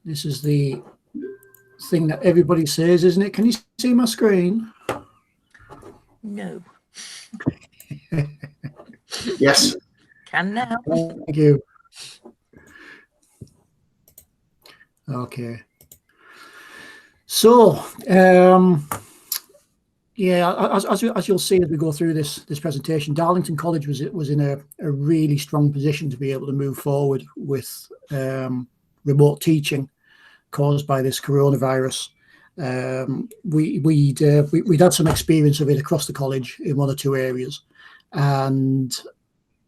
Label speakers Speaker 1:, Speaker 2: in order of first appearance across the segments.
Speaker 1: This is the thing that everybody says, isn't it? Can you see my screen?
Speaker 2: No.
Speaker 3: Yes.
Speaker 2: Can now.
Speaker 1: Thank you. Okay. So, yeah, as you'll see as we go through this presentation, Darlington College was in a really strong position to be able to move forward with remote teaching caused by this coronavirus. We'd had some experience of it across the college in one or two areas, and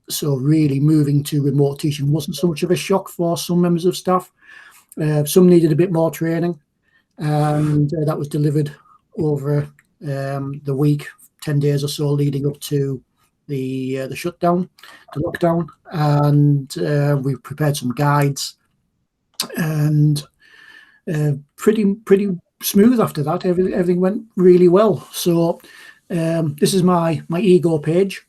Speaker 1: so really moving to remote teaching wasn't so much of a shock for some members of staff. Some needed a bit more training, and that was delivered over the week, 10 days or so leading up to the shutdown, the lockdown, and we prepared some guides, and pretty smooth after that. Everything went really well. So this is my ego page.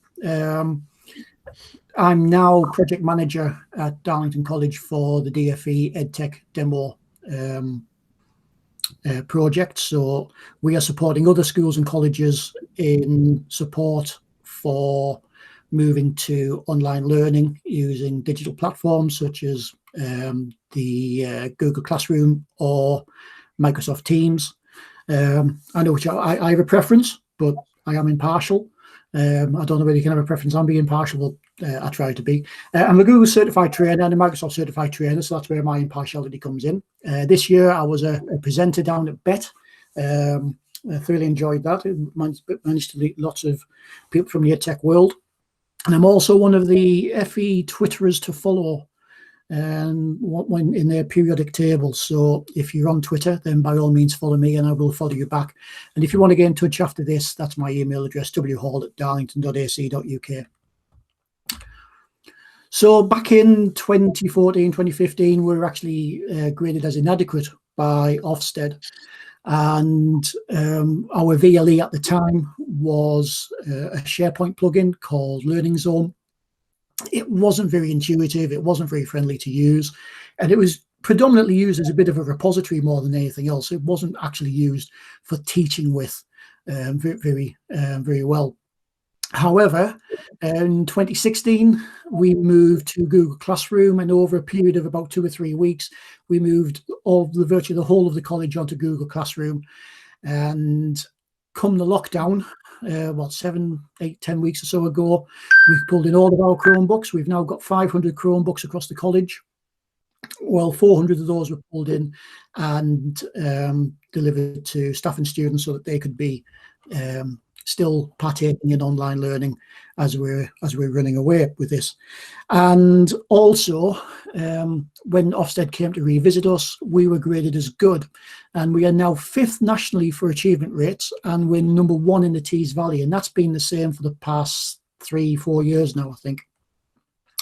Speaker 1: I'm now project manager at Darlington College for the DFE EdTech demo project. So we are supporting other schools and colleges in support for moving to online learning using digital platforms such as the Google Classroom or Microsoft Teams. I know which I have a preference, but I am impartial. I don't know whether you can have a preference on being impartial, but I try to be. I'm a Google certified trainer and a Microsoft certified trainer, so that's where my impartiality comes in. This year I was a presenter down at BET. I thoroughly enjoyed that. It managed to meet lots of people from the EdTech world. And I'm also one of the FE Twitterers to follow when in their periodic table. So if you're on Twitter, then by all means follow me and I will follow you back. And if you want to get in touch after this, that's my email address, whall@darlington.ac.uk. So back in 2014, 2015, we were actually graded as inadequate by Ofsted. And our VLE at the time was a SharePoint plugin called Learning Zone. It wasn't very intuitive, it wasn't very friendly to use, and it was predominantly used as a bit of a repository more than anything else. It wasn't actually used for teaching with very well. However, in 2016, we moved to Google Classroom, and over a period of about 2 or 3 weeks, we moved virtually the whole of the college onto Google Classroom. And come the lockdown, 7, 8, 10 weeks or so ago, we've pulled in all of our Chromebooks. We've now got 500 Chromebooks across the college. Well, 400 of those were pulled in and delivered to staff and students so that they could be still partaking in online learning as we're running away with this. And also, when Ofsted came to revisit us, we were graded as good, and we are now 5th nationally for achievement rates, and we're number 1 in the Tees Valley, and that's been the same for the past 3-4 years now, I think.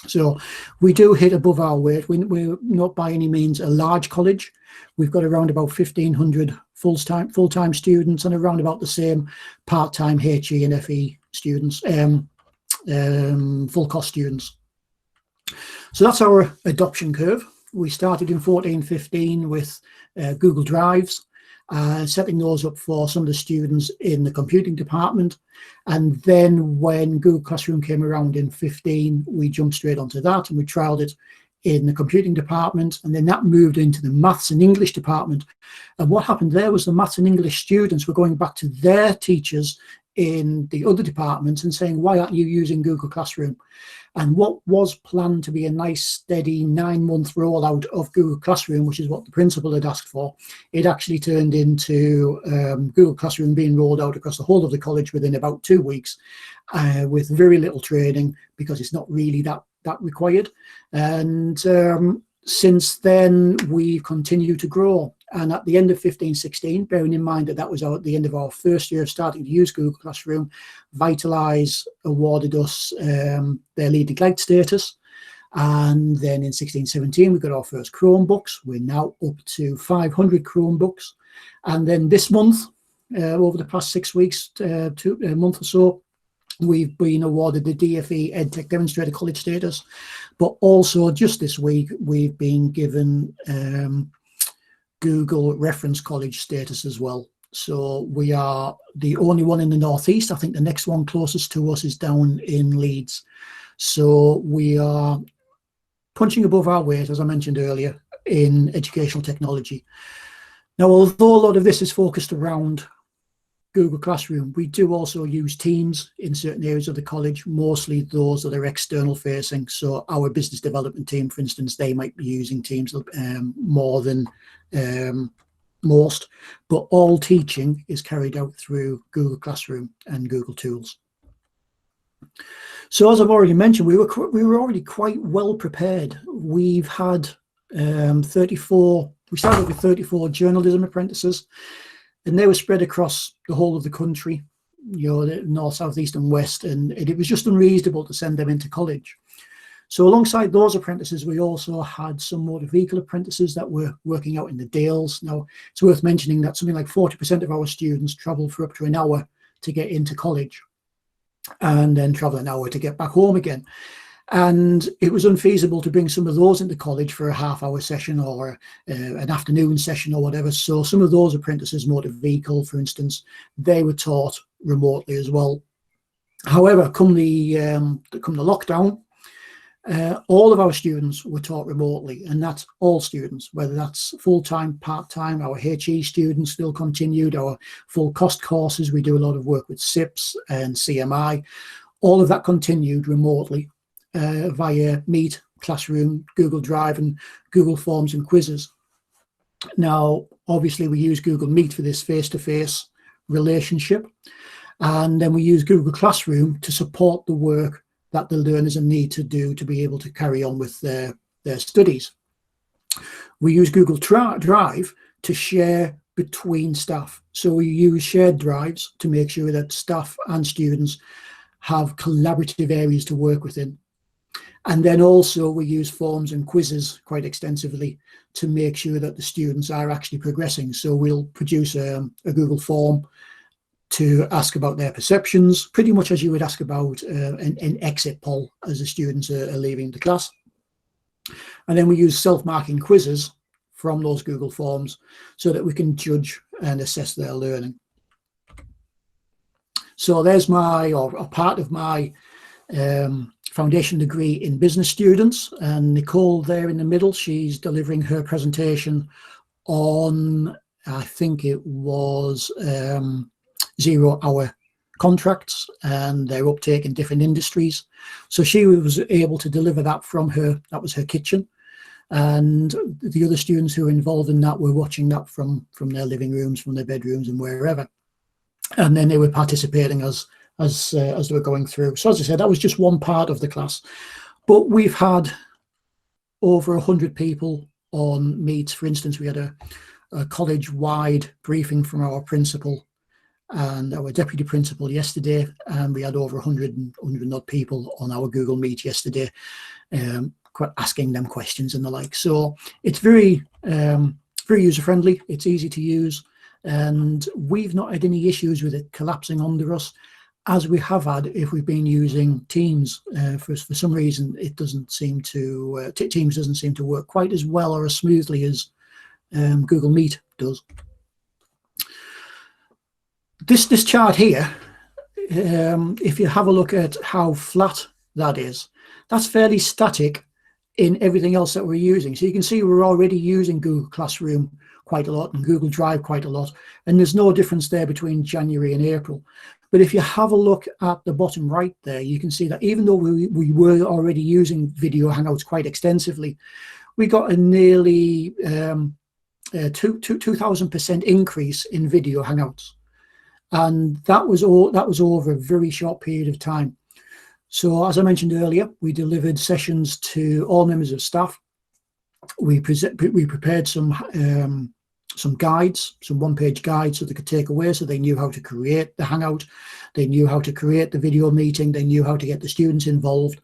Speaker 1: So we do hit above our weight. We're not by any means a large college. We've got around about 1,500 full-time students and around about the same part-time HE and FE students, full-cost students. So that's our adoption curve. We started in 14-15 with Google Drives, setting those up for some of the students in the computing department. And then when Google Classroom came around in 15, we jumped straight onto that and we trialed it in the computing department, and then that moved into the maths and English department. And what happened there was the maths and English students were going back to their teachers in the other departments and saying, why aren't you using Google Classroom? And what was planned to be a nice steady 9-month rollout of Google Classroom, which is what the principal had asked for, it actually turned into Google Classroom being rolled out across the whole of the college within about 2 weeks, with very little training, because it's not really that required. And since then we've continued to grow, and at the end of 15-16, bearing in mind that that was at the end of our first year of starting to use Google Classroom, Vitalise awarded us their leading guide status. And then in 16-17 we got our first Chromebooks. We're now up to 500 Chromebooks, and then this month, over the past 6 weeks to a month or so, we've been awarded the DFE EdTech Demonstrator College status. But also just this week, we've been given Google Reference College status as well. So we are the only one in the Northeast. I think the next one closest to us is down in Leeds. So we are punching above our weight, as I mentioned earlier, in educational technology. Now, although a lot of this is focused around Google Classroom, we do also use Teams in certain areas of the college, mostly those that are external facing. So our business development team, for instance, they might be using Teams more than most, but all teaching is carried out through Google Classroom and Google Tools. So as I've already mentioned, we were already quite well prepared. We've had 34, we started with 34 journalism apprentices, and they were spread across the whole of the country, you know, the north, south, east and west, and it was just unreasonable to send them into college. So alongside those apprentices, we also had some motor vehicle apprentices that were working out in the Dales. Now, it's worth mentioning that something like 40% of our students travel for up to an hour to get into college and then travel an hour to get back home again. And it was unfeasible to bring some of those into college for a half-hour session or an afternoon session or whatever. So some of those apprentices, motor vehicle, for instance, they were taught remotely as well. However, come the lockdown, all of our students were taught remotely, and that's all students, whether that's full-time, part-time. Our HE students still continued. Our full cost courses, we do a lot of work with SIPs and CMI. All of that continued remotely via Meet, Classroom, Google Drive, and Google Forms and quizzes. Now, obviously, we use Google Meet for this face-to-face relationship, and then we use Google Classroom to support the work that the learners need to do to be able to carry on with their studies. We use Google Drive to share between staff. So we use shared drives to make sure that staff and students have collaborative areas to work within. And then also we use forms and quizzes quite extensively to make sure that the students are actually progressing. So we'll produce a Google form to ask about their perceptions, pretty much as you would ask about an exit poll as the students are leaving the class. And then we use self-marking quizzes from those Google forms so that we can judge and assess their learning. So there's a part of my foundation degree in business students, and Nicole there in the middle, she's delivering her presentation on, I think it was 0-hour contracts and their uptake in different industries. So she was able to deliver that from her, that was her kitchen. And the other students who were involved in that were watching that from their living rooms, from their bedrooms and wherever. And then they were participating as they were going through. So as I said, that was just one part of the class. But we've had over 100 people on Meet. For instance, we had a college-wide briefing from our principal and our deputy principal yesterday, and we had over 100 odd people on our Google Meet yesterday, asking them questions and the like. So it's very user-friendly, it's easy to use, and we've not had any issues with it collapsing under us, as we have had if we've been using Teams. For some reason, it doesn't seem to, Teams doesn't seem to work quite as well or as smoothly as Google Meet does. This chart here, if you have a look at how flat that is, that's fairly static in everything else that we're using. So you can see we're already using Google Classroom quite a lot and Google Drive quite a lot, and there's no difference there between January and April. But if you have a look at the bottom right there, you can see that even though we were already using video Hangouts quite extensively, we got a nearly 2,000% increase in video Hangouts. And that was over a very short period of time. So as I mentioned earlier, we delivered sessions to all members of staff. We prepared some guides, some one-page guides that they could take away, so they knew how to create the Hangout, they knew how to create the video meeting, they knew how to get the students involved,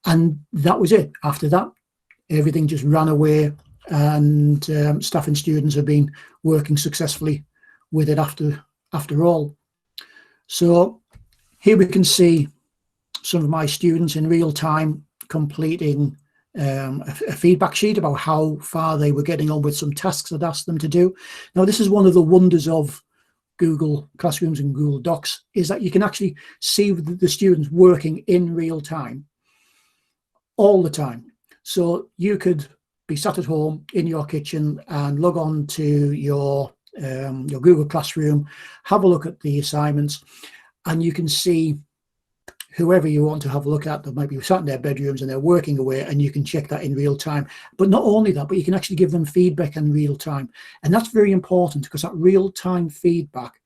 Speaker 1: and that was it. After that, everything just ran away, and staff and students have been working successfully with it after all. So here we can see some of my students in real time completing a feedback sheet about how far they were getting on with some tasks I'd asked them to do. Now, this is one of the wonders of Google Classrooms and Google Docs, is that you can actually see the students working in real time, all the time. So you could be sat at home in your kitchen and log on to your Google Classroom, have a look at the assignments, and you can see whoever you want to have a look at. They might be sat in their bedrooms and they're working away, and you can check that in real time. But not only that, but you can actually give them feedback in real time. And that's very important, because that real time feedback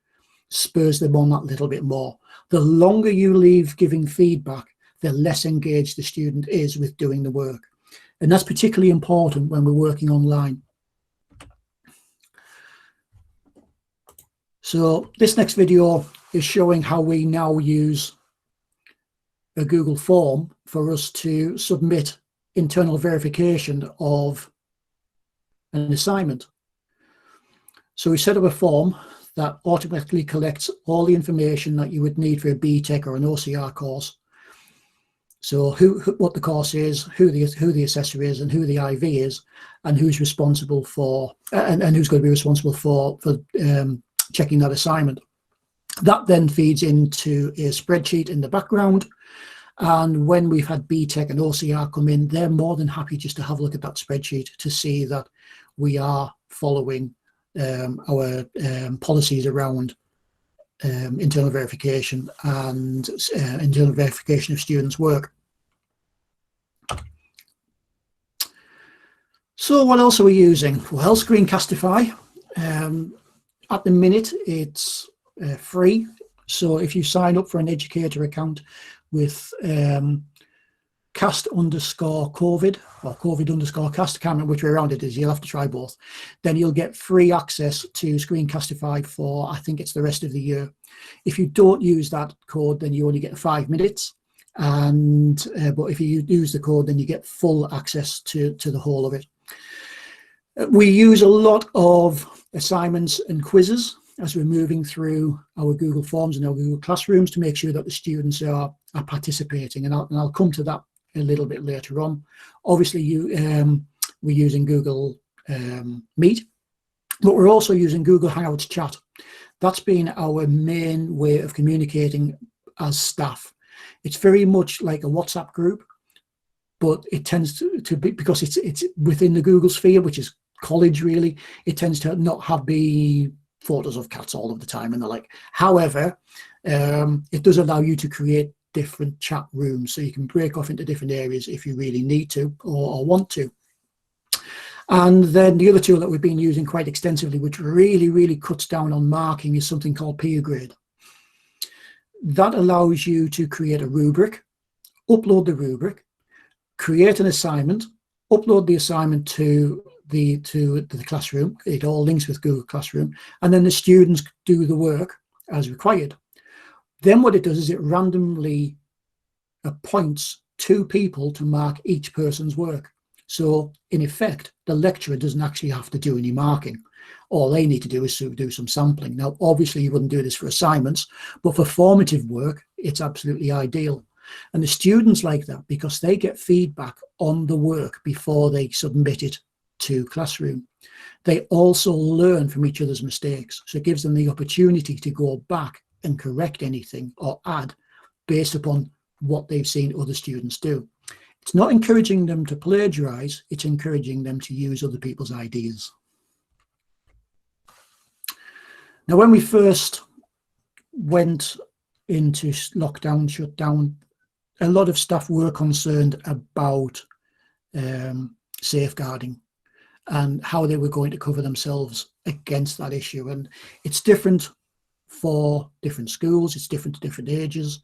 Speaker 1: spurs them on that little bit more. The longer you leave giving feedback, the less engaged the student is with doing the work. And that's particularly important when we're working online. So this next video is showing how we now use a Google form for us to submit internal verification of an assignment. So we set up a form that automatically collects all the information that you would need for a BTEC or an OCR course. So what the course is, who the assessor is, and who the IV is, and who's responsible for, and who's going to be responsible for checking that assignment. That then feeds into a spreadsheet in the background. And when we've had BTEC and OCR come in, they're more than happy just to have a look at that spreadsheet to see that we are following our policies around internal verification and internal verification of students' work. So what else are we using? Well, Screencastify. At the minute, it's free. So if you sign up for an educator account with cast_COVID or COVID_cast, I can't remember which way around it is, you'll have to try both, then you'll get free access to Screencastify for, I think it's the rest of the year. If you don't use that code, then you only get 5 minutes. And but if you use the code, then you get full access to the whole of it. We use a lot of assignments and quizzes as we're moving through our Google Forms and our Google Classrooms to make sure that the students are participating. And I'll come to that a little bit later on. Obviously, we're using Google Meet, but we're also using Google Hangouts Chat. That's been our main way of communicating as staff. It's very much like a WhatsApp group, but it tends to be, because it's within the Google sphere, which is college really, it tends to not have the photos of cats all of the time and the like. However, it does allow you to create different chat rooms, so you can break off into different areas if you really need to or want to. And then the other tool that we've been using quite extensively, which really cuts down on marking, is something called Peer Grade. That allows you to create a rubric, upload the rubric, create an assignment, upload the assignment to the classroom. It all links with Google Classroom, and then the students do the work as required. Then what it does is it randomly appoints 2 people to mark each person's work. So in effect, the lecturer doesn't actually have to do any marking. All they need to do is do some sampling. Now, obviously, you wouldn't do this for assignments, but for formative work, it's absolutely ideal. And the students like that because they get feedback on the work before they submit it to Classroom. They also learn from each other's mistakes. So it gives them the opportunity to go back and correct anything or add based upon what they've seen other students do. It's not encouraging them to plagiarize, it's encouraging them to use other people's ideas. Now, when we first went into lockdown, shutdown, a lot of staff were concerned about safeguarding and how they were going to cover themselves against that issue. And it's different for different schools, it's different to different ages.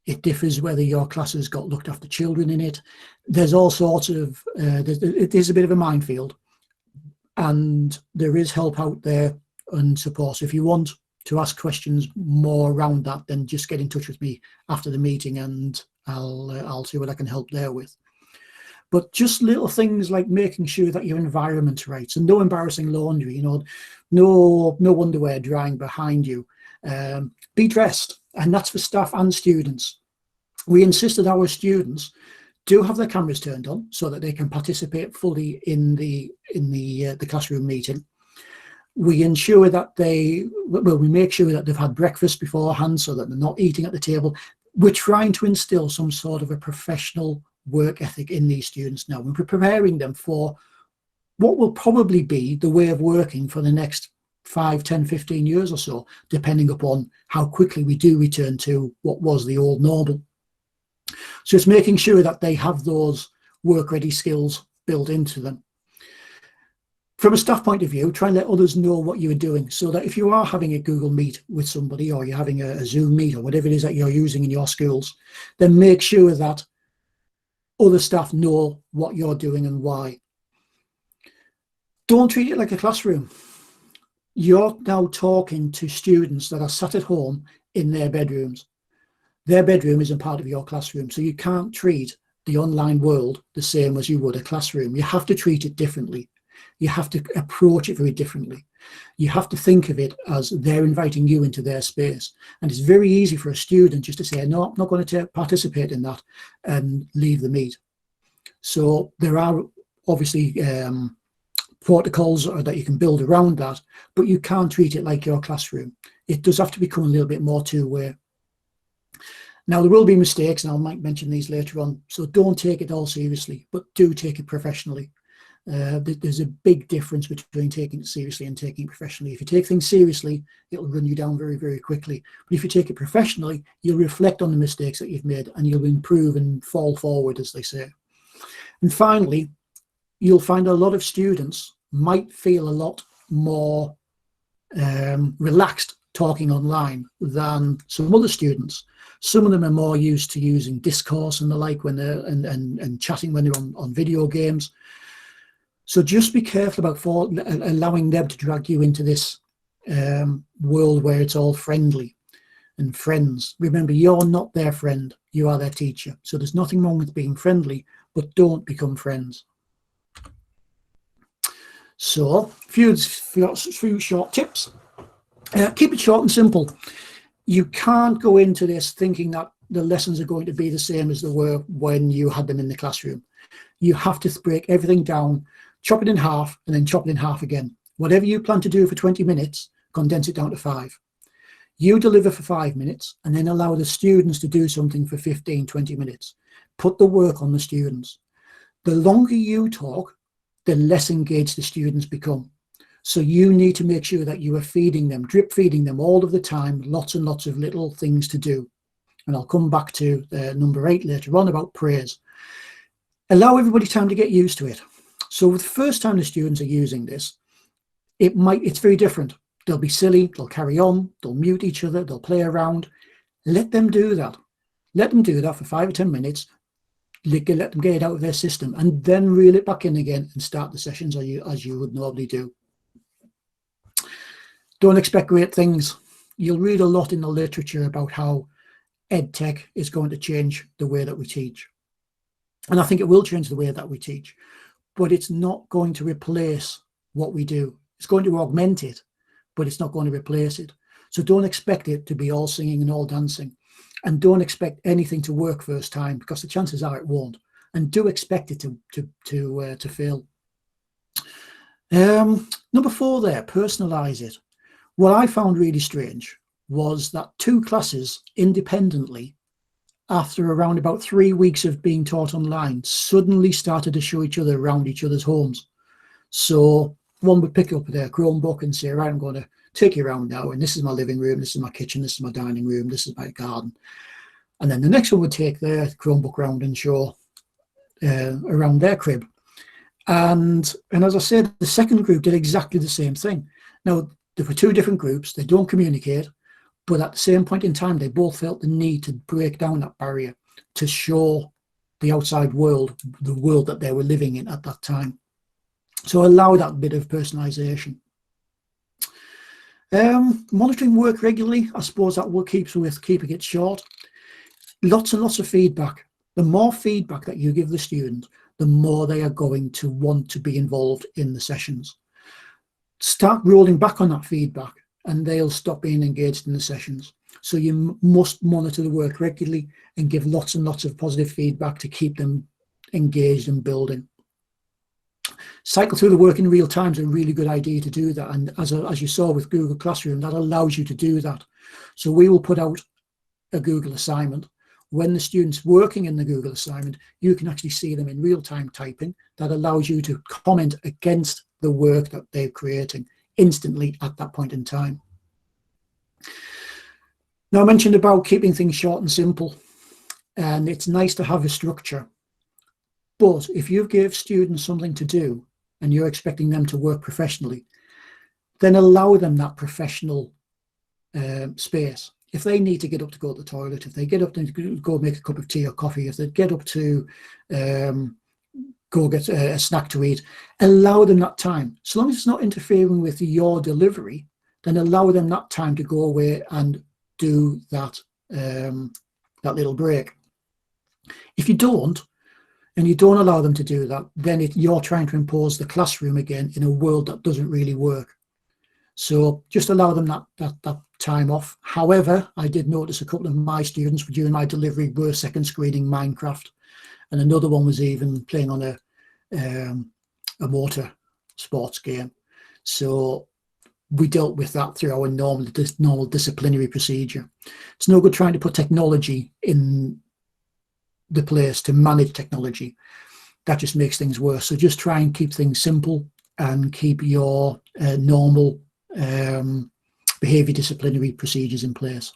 Speaker 1: It differs whether your class has got looked after children in it. There's all sorts of, it is a bit of a minefield, and there is help out there and support. So if you want to ask questions more around that, then just get in touch with me after the meeting and I'll see what I can help there with. But just little things like making sure that your environment's right. So no embarrassing laundry, no underwear drying behind you. Be dressed, and that's for staff and students. We insisted our students do have their cameras turned on so that they can participate fully in the classroom meeting. We ensure that we make sure that they've had breakfast beforehand so that they're not eating at the table. We're trying to instill some sort of a professional work ethic in these students now. We're preparing them for what will probably be the way of working for the next 5, 10, 15 years or so, depending upon how quickly we do return to what was the old normal. So it's making sure that they have those work-ready skills built into them. From a staff point of view, try and let others know what you are doing, so that if you are having a Google Meet with somebody, or you're having a Zoom Meet, or whatever it is that you're using in your schools, then make sure that other staff know what you're doing and why. Don't treat it like a classroom. You're now talking to students that are sat at home in their bedrooms. Their bedroom isn't part of your classroom, so you can't treat the online world the same as you would a classroom. You have to treat it differently. You have to approach it very differently. You have to think of it as they're inviting you into their space. And it's very easy for a student just to say, no, I'm not going to participate in that, and leave the meet. So there are obviously protocols that you can build around that, but you can't treat it like your classroom. It does have to become a little bit more two-way. Now, there will be mistakes, and I might mention these later on, so don't take it all seriously, but do take it professionally. There's a big difference between taking it seriously and taking it professionally. If you take things seriously, it'll run you down very, very quickly. But if you take it professionally, you'll reflect on the mistakes that you've made, and you'll improve and fall forward, as they say. And finally, you'll find a lot of students might feel a lot more relaxed talking online than some other students. Some of them are more used to using discourse and the like when they're and chatting when they're on video games. So just be careful about allowing them to drag you into this world where it's all friendly and friends. Remember, you're not their friend, you are their teacher. So there's nothing wrong with being friendly, but don't become friends. So, few short tips. Keep it short and simple. You can't go into this thinking that the lessons are going to be the same as they were when you had them in the classroom. You have to break everything down, chop it in half, and then chop it in half again. Whatever you plan to do for 20 minutes, condense it down to 5. You deliver for 5 minutes, and then allow the students to do something for 15, 20 minutes. Put the work on the students. The longer you talk, the less engaged the students become. So you need to make sure that you are feeding them, drip feeding them all of the time, lots and lots of little things to do. And I'll come back to number 8 later on about praise. Allow everybody time to get used to it. So the first time the students are using this, it's very different. They'll be silly, they'll carry on, they'll mute each other, they'll play around. Let them do that. Let them do that for 5 or 10 minutes. Let them get it out of their system, and then reel it back in again and start the sessions as you would normally do. Don't expect great things. You'll read a lot in the literature about how EdTech is going to change the way that we teach. And I think it will change the way that we teach, but it's not going to replace what we do. It's going to augment it, but it's not going to replace it. So don't expect it to be all singing and all dancing. And don't expect anything to work first time, because the chances are it won't. And do expect it to fail. Number 4 there, personalize it. What I found really strange was that 2 classes independently, after around about 3 weeks of being taught online, suddenly started to show each other around each other's homes. So one would pick up their Chromebook and say, right, I'm going to take you around now, and this is my living room, this is my kitchen, this is my dining room, this is my garden. And then the next one would take their Chromebook around and show around their crib. And as I said, the second group did exactly the same thing. Now, there were 2 different groups, they don't communicate, but at the same point in time, they both felt the need to break down that barrier to show the outside world, the world that they were living in at that time. So allow that bit of personalization. Monitoring work regularly, I suppose that will keep with keeping it short. Lots and lots of feedback. The more feedback that you give the student, the more they are going to want to be involved in the sessions. Start rolling back on that feedback, and they'll stop being engaged in the sessions. So you must monitor the work regularly and give lots and lots of positive feedback to keep them engaged in building. Cycle through the work in real time is a really good idea to do that. And as you saw with Google Classroom, that allows you to do that. So we will put out a Google assignment. When the student's working in the Google assignment, you can actually see them in real time typing. That allows you to comment against the work that they're creating instantly at that point in time. Now, I mentioned about keeping things short and simple, and it's nice to have a structure. But if you give students something to do and you're expecting them to work professionally, then allow them that professional space. If they need to get up to go to the toilet, if they get up to go make a cup of tea or coffee, if they get up to go get a snack to eat, allow them that time. So long as it's not interfering with your delivery, then allow them that time to go away and do that, that little break. If you don't, and you don't allow them to do that, then you're trying to impose the classroom again in a world that doesn't really work. So just allow them that time off. However, I did notice a couple of my students during my delivery were second screening Minecraft, and another one was even playing on a motor sports game. So we dealt with that through our normal disciplinary procedure. It's no good trying to put technology in the place to manage technology. That just makes things worse. So just try and keep things simple and keep your normal behavior disciplinary procedures in place.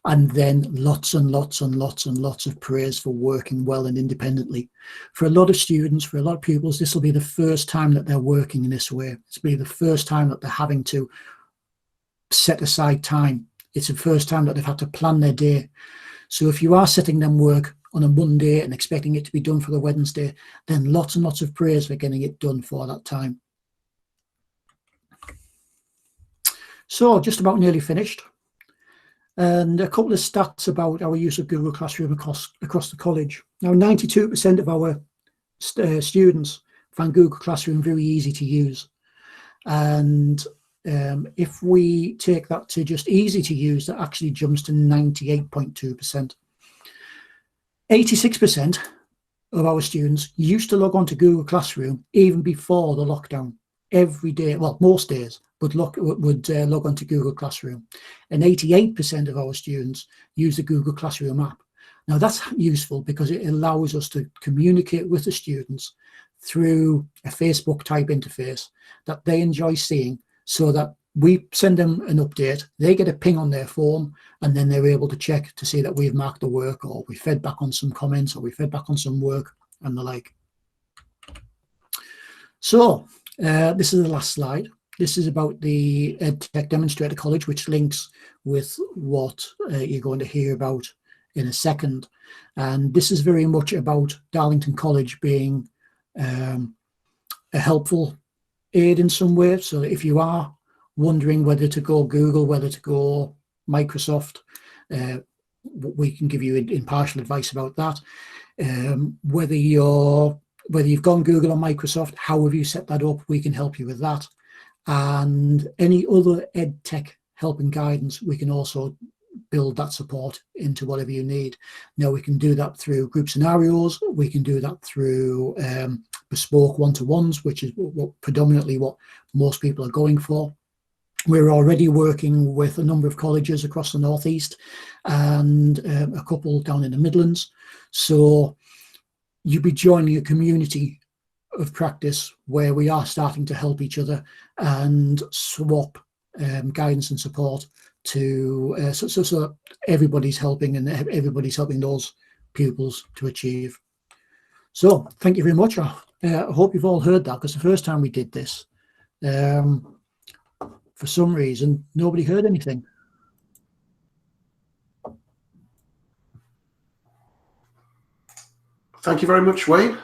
Speaker 1: And then lots and lots and lots and lots of praise for working well and independently. For a lot of students, for a lot of pupils, this will be the first time that they're working in this way. It's be the first time that they're having to set aside time. It's the first time that they've had to plan their day. So if you are setting them work on a Monday and expecting it to be done for the Wednesday, then lots and lots of praise for getting it done for that time. So just about nearly finished. And a couple of stats about our use of Google Classroom across the college. Now, 92% of our students find Google Classroom very easy to use. And if we take that to just easy to use, that actually jumps to 98.2%. 86% of our students used to log on to Google Classroom even before the lockdown. Every day, well, most days, would log on to Google Classroom. And 88% of our students use the Google Classroom app. Now, that's useful because it allows us to communicate with the students through a Facebook type interface that they enjoy seeing, so that we send them an update, they get a ping on their phone, and then they're able to check to see that we've marked the work, or we fed back on some comments, or we fed back on some work and the like. So this is the last slide. This is about the EdTech Demonstrator College, which links with what you're going to hear about in a second. And this is very much about Darlington College being a helpful aid in some way. So if you are wondering whether to go Google, whether to go Microsoft, we can give you impartial advice about that. Whether you've gone Google or Microsoft, how have you set that up? We can help you with that. And any other EdTech help and guidance, we can also build that support into whatever you need. Now, we can do that through group scenarios. We can do that through bespoke one-to-ones, which is predominantly what most people are going for. We're already working with a number of colleges across the Northeast and a couple down in the Midlands. So you'll be joining a community of practice where we are starting to help each other and swap guidance and support to so everybody's helping, and everybody's helping those pupils to achieve. So thank you very much. I hope you've all heard that, because the first time we did this, for some reason, nobody heard anything.
Speaker 3: Thank you very much, Wayne.